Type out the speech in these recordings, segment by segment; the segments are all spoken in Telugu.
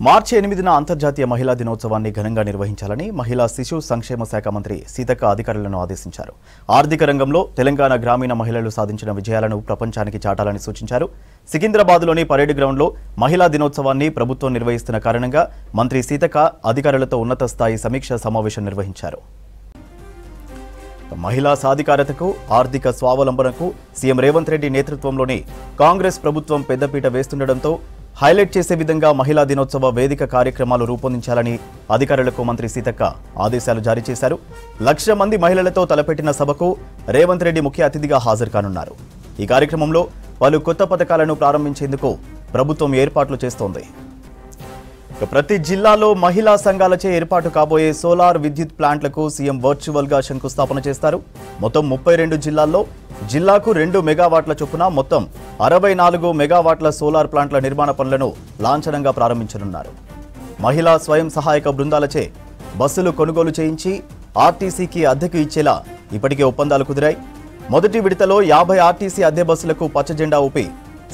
మార్చి 8న అంతర్జాతీయ మహిళా దినోత్సవాన్ని ఘనంగా నిర్వహించాలని మహిళా శిశు సంక్షేమ శాఖ మంత్రి సీతక్క అధికారులను ఆదేశించారు. ఆర్థిక రంగంలో తెలంగాణ గ్రామీణ మహిళలు సాధించిన విజయాలను ప్రపంచానికి చాటాలని సూచించారు. సికింద్రాబాద్లోని పరేడ్ గ్రౌండ్లో మహిళా దినోత్సవాన్ని ప్రభుత్వం నిర్వహిస్తున్న కారణంగా మంత్రి సీతక్క అధికారులతో ఉన్నత స్థాయి సమీక్ష సమావేశం నిర్వహించారు. మహిళా సాధికారతకు ఆర్థిక స్వావలంబనకు సీఎం రేవంత్ రెడ్డి నేతృత్వంలోని కాంగ్రెస్ ప్రభుత్వం పెద్దపీట వేస్తుండటంతో హైలైట్ చేసే విధంగా మహిళా దినోత్సవ వేదిక కార్యక్రమాలు రూపొందించాలని అధికారులకు మంత్రి సీతక్క ఆదేశాలు జారీ చేశారు. 1,00,000 మంది మహిళలతో తలపెట్టిన సభకు రేవంత్ రెడ్డి ముఖ్య అతిథిగా హాజరు కానున్నారు. ఈ కార్యక్రమంలో పలు కొత్త పథకాలను ప్రారంభించేందుకు ప్రభుత్వం ఏర్పాట్లు చేస్తోంది. ప్రతి జిల్లాలో మహిళా సంఘాలచే ఏర్పాటు కాబోయే సోలార్ విద్యుత్ ప్లాంట్లకు సీఎం వర్చువల్ గా శంకుస్థాపన చేస్తారు. మొత్తం 32 జిల్లాల్లో జిల్లాకు 2 మెగావాట్ల చొప్పున మొత్తం 64 మెగావాట్ల సోలార్ ప్లాంట్ల నిర్మాణ పనులను లాంఛనంగా ప్రారంభించనున్నారు. మహిళా స్వయం సహాయక బృందాలచే బస్సులు కొనుగోలు చేయించి ఆర్టీసీకి అద్దెకు ఇచ్చేలా ఇప్పటికే ఒప్పందాలు కుదిరాయి. మొదటి విడతలో 50 ఆర్టీసీ అద్దె బస్సులకు పచ్చజెండా ఊపి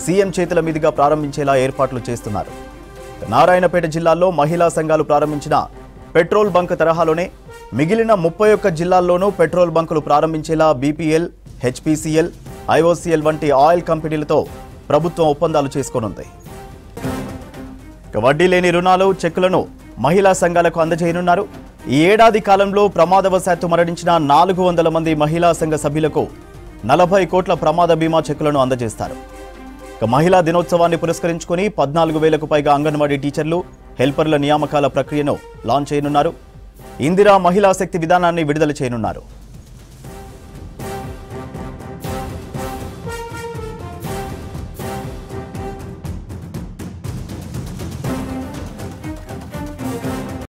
సీఎం చేతుల మీదుగా ప్రారంభించేలా ఏర్పాట్లు చేస్తున్నారు. నారాయణపేట జిల్లాలో మహిళా సంఘాలు ప్రారంభించిన పెట్రోల్ బంక్ తరహాలోనే మిగిలిన 31 జిల్లాల్లోనూ పెట్రోల్ బంకులు ప్రారంభించేలా బీపీఎల్, హెచ్పీసీఎల్, ఐఓసీఎల్ వంటి ఆయిల్ కంపెనీలతో ప్రభుత్వం ఒప్పందాలు చేసుకోనుంది. వడ్డీ లేని రుణాలు, చెక్కులను మహిళా సంఘాలకు అందజేయనున్నారు. ఈ ఏడాది కాలంలో ప్రమాదవశాత్తు మరణించిన 400 మంది మహిళా సంఘ సభ్యులకు 40 కోట్ల ప్రమాద బీమా చెక్కులను అందజేస్తారు. మహిళా దినోత్సవాన్ని పురస్కరించుకుని 14,000కు పైగా అంగన్వాడీ టీచర్లు, హెల్పర్ల నియామకాల ప్రక్రియను లాంచ్ చేయనున్నారు. ఇందిరా మహిళా శక్తి విధానాన్ని విడుదల చేయనున్నారు.